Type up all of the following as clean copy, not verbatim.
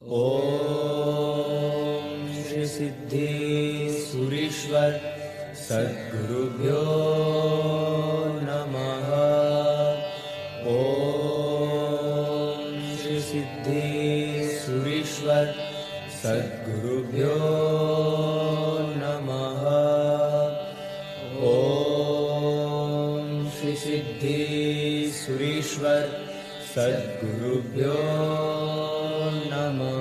ओम श्री सिद्धेश्वरीश्वर सद्गुरुभ्यो नमः। ओम श्री सिद्धेश्वरीश्वर सद्गुरुभ्यो नमः। ओम श्री सिद्धेश्वरीश्वर सद्गुरुभ्यो नमः।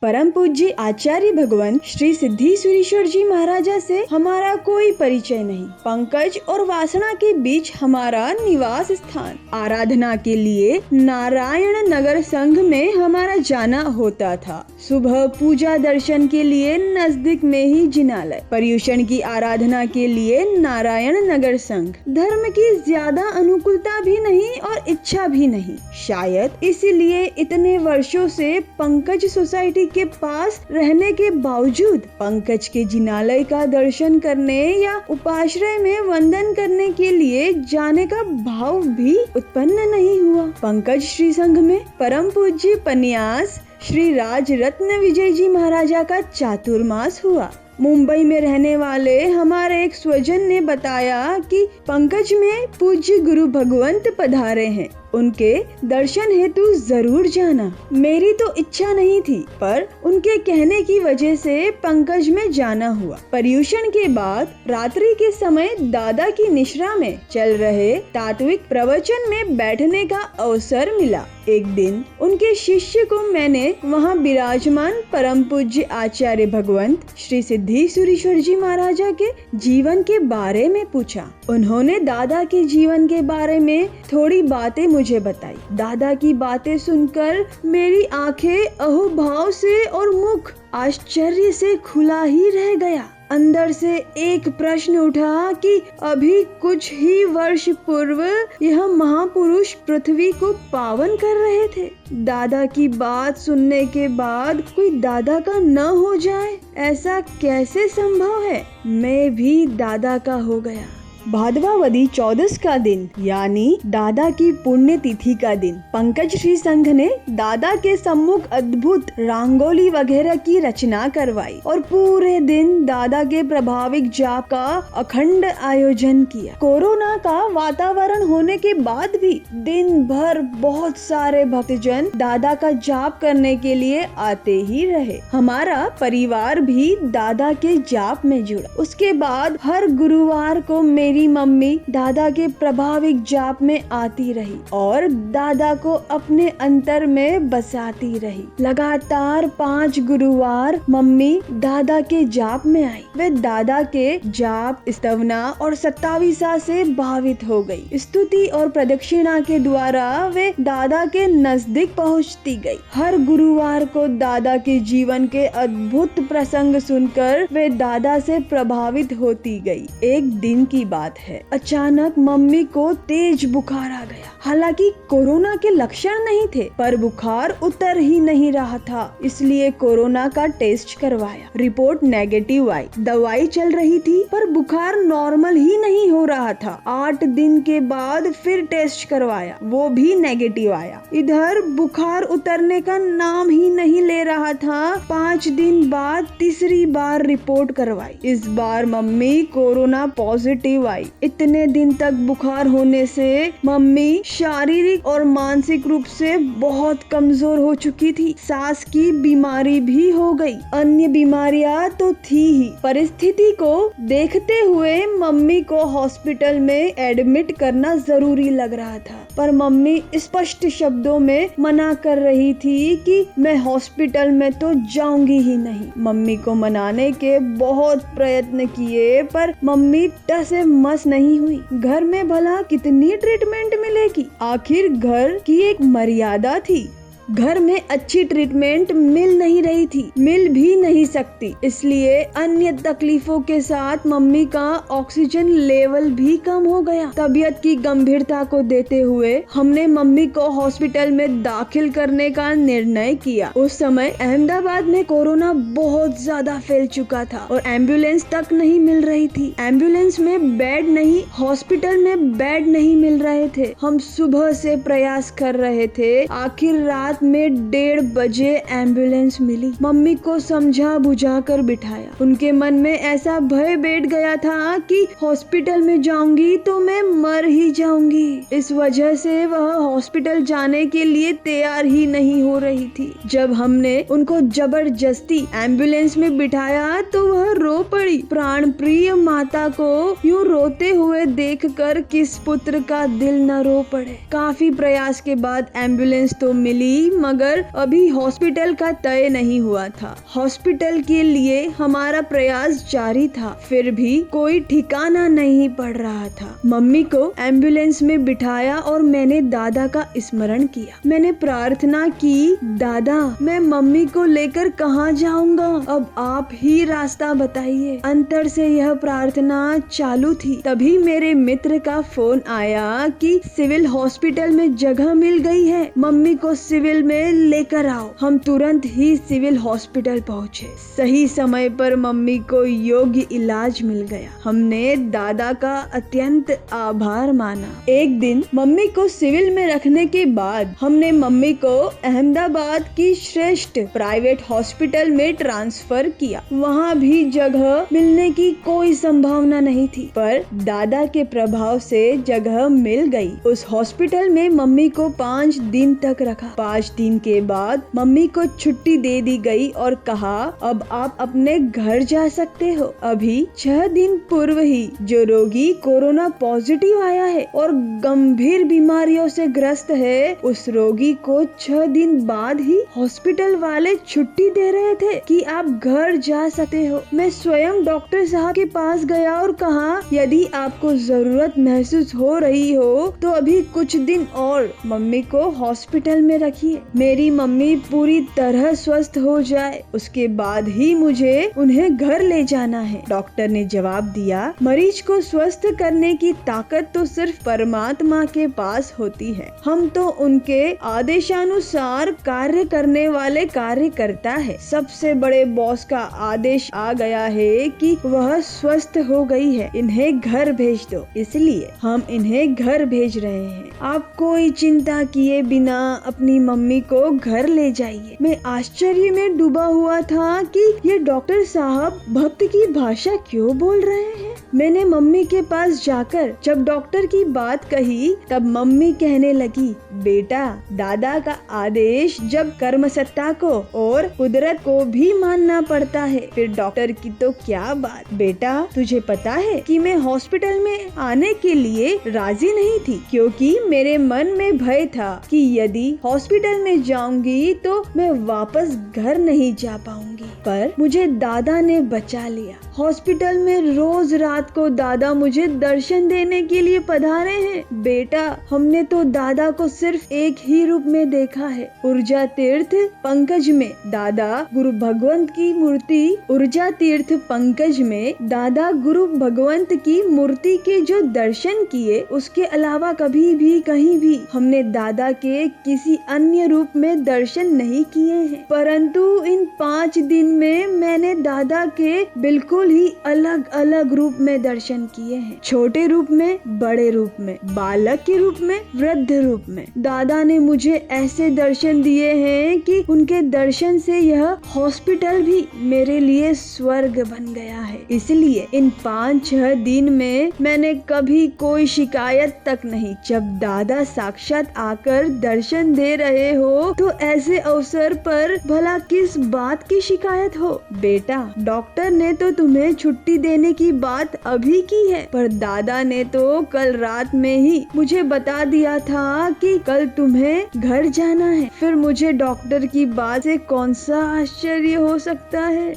परम पूज्य आचार्य भगवान श्री सिद्धेश्वरीश्वर जी महाराजा से हमारा कोई परिचय नहीं। पंकज और वासना के बीच हमारा निवास स्थान। आराधना के लिए नारायण नगर संघ में हमारा जाना होता था। सुबह पूजा दर्शन के लिए नजदीक में ही जिनालय, पर्युषण की आराधना के लिए नारायण नगर संघ। धर्म की ज्यादा अनुकूलता भी नहीं और इच्छा भी नहीं। शायद इसीलिए इतने वर्षों से पंकज सोसाइटी के पास रहने के बावजूद पंकज के जिनालय का दर्शन करने या उपाश्रय में वंदन करने के लिए जाने का भाव भी उत्पन्न नहीं हुआ। पंकज श्री संघ में परम पूज्य पन्यास श्री राज रत्न विजय जी महाराजा का चातुर्मास हुआ। मुंबई में रहने वाले हमारे एक स्वजन ने बताया कि पंकज में पूज्य गुरु भगवंत पधारे हैं, उनके दर्शन हेतु जरूर जाना। मेरी तो इच्छा नहीं थी, पर उनके कहने की वजह से पंकज में जाना हुआ। पर्युषण के बाद रात्रि के समय दादा की निश्रा में चल रहे तात्विक प्रवचन में बैठने का अवसर मिला। एक दिन उनके शिष्य को मैंने वहाँ विराजमान परम पूज्य आचार्य भगवंत श्री सिद्धेश्वरीश्वर जी महाराजा के जीवन के बारे में पूछा। उन्होंने दादा के जीवन के बारे में थोड़ी बातें मुझे बताई। दादा की बातें सुनकर मेरी आंखें अहोभाव से और मुख आश्चर्य से खुला ही रह गया। अंदर से एक प्रश्न उठा कि अभी कुछ ही वर्ष पूर्व यह महापुरुष पृथ्वी को पावन कर रहे थे। दादा की बात सुनने के बाद कोई दादा का न हो जाए, ऐसा कैसे संभव है? मैं भी दादा का हो गया। भादवावदी 14 का दिन यानी दादा की पुण्य तिथि का दिन पंकज श्री संघ ने दादा के सम्मुख अद्भुत रंगोली वगैरह की रचना करवाई और पूरे दिन दादा के प्रभाविक जाप का अखंड आयोजन किया। कोरोना का वातावरण होने के बाद भी दिन भर बहुत सारे भक्तजन दादा का जाप करने के लिए आते ही रहे। हमारा परिवार भी दादा के जाप में जुड़ा। उसके बाद हर गुरुवार को मेरी मम्मी दादा के प्रभाविक जाप में आती रही और दादा को अपने अंतर में बसाती रही। लगातार 5 गुरुवार मम्मी दादा के जाप में आई। वे दादा के जाप, स्तवना और 27 से भावित हो गई। स्तुति और प्रदक्षिणा के द्वारा वे दादा के नजदीक पहुंचती गई। हर गुरुवार को दादा के जीवन के अद्भुत प्रसंग सुनकर वे दादा से प्रभावित होती गई। एक दिन की बात है, अचानक मम्मी को तेज बुखार आ गया। हालांकि कोरोना के लक्षण नहीं थे, पर बुखार उतर ही नहीं रहा था, इसलिए कोरोना का टेस्ट करवाया। रिपोर्ट नेगेटिव आई। दवाई चल रही थी, पर बुखार नॉर्मल ही नहीं हो रहा था। 8 दिन के बाद फिर टेस्ट करवाया, वो भी नेगेटिव आया। इधर बुखार उतरने का नाम ही नहीं ले रहा था। 5 दिन बाद तीसरी बार रिपोर्ट करवाई। इस बार मम्मी कोरोना पॉजिटिव आई। इतने दिन तक बुखार होने से मम्मी शारीरिक और मानसिक रूप से बहुत कमजोर हो चुकी थी। सांस की बीमारी भी हो गई। अन्य बीमारियां तो थी ही। परिस्थिति को देखते हुए मम्मी को हॉस्पिटल में एडमिट करना जरूरी लग रहा था, पर मम्मी स्पष्ट शब्दों में मना कर रही थी कि मैं हॉस्पिटल में तो जाऊंगी ही नहीं। मम्मी को मनाने के बहुत प्रयत्न किए, पर मम्मी टसे मस नहीं हुई। घर में भला कितनी ट्रीटमेंट मिलेगी? आखिर घर की एक मर्यादा थी। घर में अच्छी ट्रीटमेंट मिल नहीं रही थी, मिल भी नहीं सकती, इसलिए अन्य तकलीफों के साथ मम्मी का ऑक्सीजन लेवल भी कम हो गया। तबीयत की गंभीरता को देते हुए हमने मम्मी को हॉस्पिटल में दाखिल करने का निर्णय किया। उस समय अहमदाबाद में कोरोना बहुत ज्यादा फैल चुका था और एम्बुलेंस तक नहीं मिल रही थी। एम्बुलेंस में बेड नहीं, हॉस्पिटल में बेड नहीं मिल रहे थे। हम सुबह से प्रयास कर रहे थे। आखिर रात रात में 1:30 बजे एम्बुलेंस मिली। मम्मी को समझा बुझा कर बिठाया। उनके मन में ऐसा भय बैठ गया था कि हॉस्पिटल में जाऊंगी तो मैं मर ही जाऊंगी। इस वजह से वह हॉस्पिटल जाने के लिए तैयार ही नहीं हो रही थी। जब हमने उनको जबरदस्ती एम्बुलेंस में बिठाया तो वह रो पड़ी। प्राण प्रिय माता को यूं रोते हुए देखकर किस पुत्र का दिल न रो पड़े। काफी प्रयास के बाद एम्बुलेंस तो मिली, मगर अभी हॉस्पिटल का तय नहीं हुआ था। हॉस्पिटल के लिए हमारा प्रयास जारी था, फिर भी कोई ठिकाना नहीं पड़ रहा था। मम्मी को एम्बुलेंस में बिठाया और मैंने दादा का स्मरण किया। मैंने प्रार्थना की, दादा मैं मम्मी को लेकर कहाँ जाऊंगा, अब आप ही रास्ता बताइए। अंतर से यह प्रार्थना चालू थी। तभी मेरे मित्र का फोन आया कि सिविल हॉस्पिटल में जगह मिल गई है, मम्मी को सिविल में लेकर आओ। हम तुरंत ही सिविल हॉस्पिटल पहुँचे। सही समय पर मम्मी को योग्य इलाज मिल गया। हमने दादा का अत्यंत आभार माना। एक दिन मम्मी को सिविल में रखने के बाद हमने मम्मी को अहमदाबाद की श्रेष्ठ प्राइवेट हॉस्पिटल में ट्रांसफर किया। वहाँ भी जगह मिलने की कोई संभावना नहीं थी, पर दादा के प्रभाव से जगह मिल गई। उस हॉस्पिटल में मम्मी को 5 दिन तक रखा। 5 दिन के बाद मम्मी को छुट्टी दे दी गई और कहा, अब आप अपने घर जा सकते हो। अभी 6 दिन पूर्व ही जो रोगी कोरोना पॉजिटिव आया है और गंभीर बीमारियों से ग्रस्त है, उस रोगी को 6 दिन बाद ही हॉस्पिटल वाले छुट्टी दे रहे थे कि आप घर जा सकते हो। मैं स्वयं डॉक्टर साहब के पास गया और कहा, यदि आपको जरूरत महसूस हो रही हो तो अभी कुछ दिन और मम्मी को हॉस्पिटल में रखिए। मेरी मम्मी पूरी तरह स्वस्थ हो जाए, उसके बाद ही मुझे उन्हें घर ले जाना है। डॉक्टर ने जवाब दिया, मरीज को स्वस्थ करने की ताकत तो सिर्फ परमात्मा के पास होती है। हम तो उनके आदेशानुसार कार्य करने वाले कार्यकर्ता है। सबसे बड़े बॉस का आदेश आ गया है कि वह स्वस्थ हो गई है, इन्हें घर भेज दो। इसलिए हम इन्हें घर भेज रहे हैं। आप कोई चिंता किए बिना अपनी मम्मी को घर ले जाइए। मैं आश्चर्य में डूबा हुआ था कि ये डॉक्टर साहब भक्त की भाषा क्यों बोल रहे हैं। मैंने मम्मी के पास जाकर जब डॉक्टर की बात कही, तब मम्मी कहने लगी, बेटा दादा का आदेश जब कर्मसत्ता को और कुदरत को भी मानना पड़ता है, फिर डॉक्टर की तो क्या बात। बेटा तुझे पता है कि मैं हॉस्पिटल में आने के लिए राजी नहीं थी, क्योंकि मेरे मन में भय था कि यदि हॉस्पिटल में जाऊंगी तो मैं वापस घर नहीं जा पाऊंगी। पर मुझे दादा ने बचा लिया। हॉस्पिटल में रोज रात को दादा मुझे दर्शन देने के लिए पधारे हैं। बेटा हमने तो दादा को सिर्फ एक ही रूप में देखा है, ऊर्जा तीर्थ पंकज में दादा गुरु भगवंत की मूर्ति। ऊर्जा तीर्थ पंकज में दादा गुरु भगवंत की मूर्ति के जो दर्शन किए, उसके अलावा कभी भी कहीं भी हमने दादा के किसी अन्य रूप में दर्शन नहीं किए हैं। परंतु इन 5 दिन में मैंने दादा के बिल्कुल ही अलग अलग रूप में दर्शन किए हैं। छोटे रूप में, बड़े रूप में, बालक के रूप में, वृद्ध रूप में। दादा ने मुझे ऐसे दर्शन दिए हैं कि उनके दर्शन से यह हॉस्पिटल भी मेरे लिए स्वर्ग बन गया है। इसलिए इन 5-6 दिन में मैंने कभी कोई शिकायत तक नहीं। जब दादा साक्षात आकर दर्शन दे रहे हो तो ऐसे अवसर पर भला किस बात की शिकायत हो। बेटा डॉक्टर ने तो तुम्हें छुट्टी देने की बात अभी की है, पर दादा ने तो कल रात में ही मुझे बता दिया था कि कल तुम्हें घर जाना है। फिर मुझे डॉक्टर की बात से कौन सा आश्चर्य हो सकता है।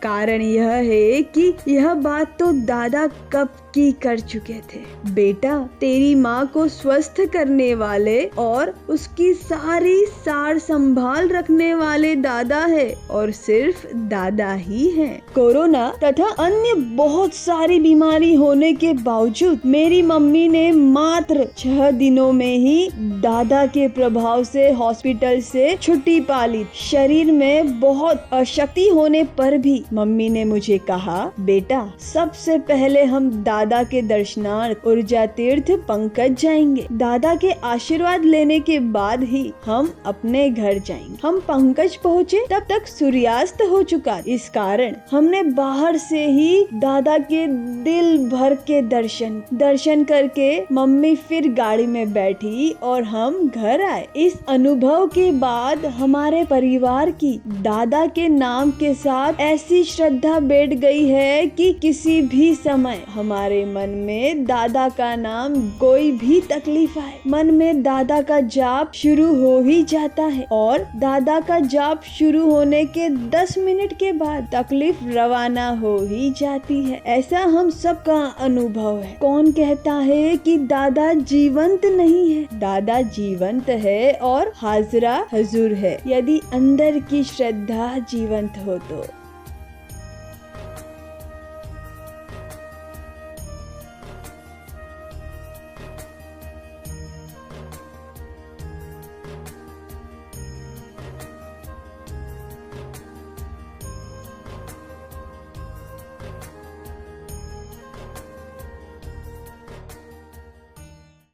कारण यह है कि यह बात तो दादा कब की कर चुके थे। बेटा तेरी माँ को स्वस्थ करने वाले और उसकी सारी सार संभाल रखने वाले दादा है, और सिर्फ दादा ही हैं। कोरोना तथा अन्य बहुत सारी बीमारी होने के बावजूद मेरी मम्मी ने मात्र 6 दिनों में ही दादा के प्रभाव से हॉस्पिटल से छुट्टी पा ली। शरीर में बहुत अशक्ति होने पर भी मम्मी ने मुझे कहा, बेटा सबसे पहले हम दादा के दर्शनार्थ ऊर्जा तीर्थ पंकज जाएंगे। दादा के आशीर्वाद लेने के बाद ही हम अपने घर जाएंगे। हम पंकज पहुँचे तब तक सूर्यास्त हो चुका। इस कारण हमने बाहर से ही दादा के दिल भर के दर्शन करके मम्मी फिर गाड़ी में बैठी और हम घर आए। इस अनुभव के बाद हमारे परिवार की दादा के नाम के साथ ऐसी श्रद्धा बैठ गई है कि किसी भी समय हमारे मन में दादा का नाम कोई भी तकलीफ आए, मन में दादा का जाप शुरू हो ही जाता है और दादा का जाप शुरू होने के 10 मिनट के बाद तकलीफ रवाना हो ही जाती है। ऐसा हम सबका अनुभव है। कौन कहता है कि दादा जीवंत नहीं है? दादा जीवंत है और हाजरा हजूर है, यदि अंदर की श्रद्धा जीवंत हो तो।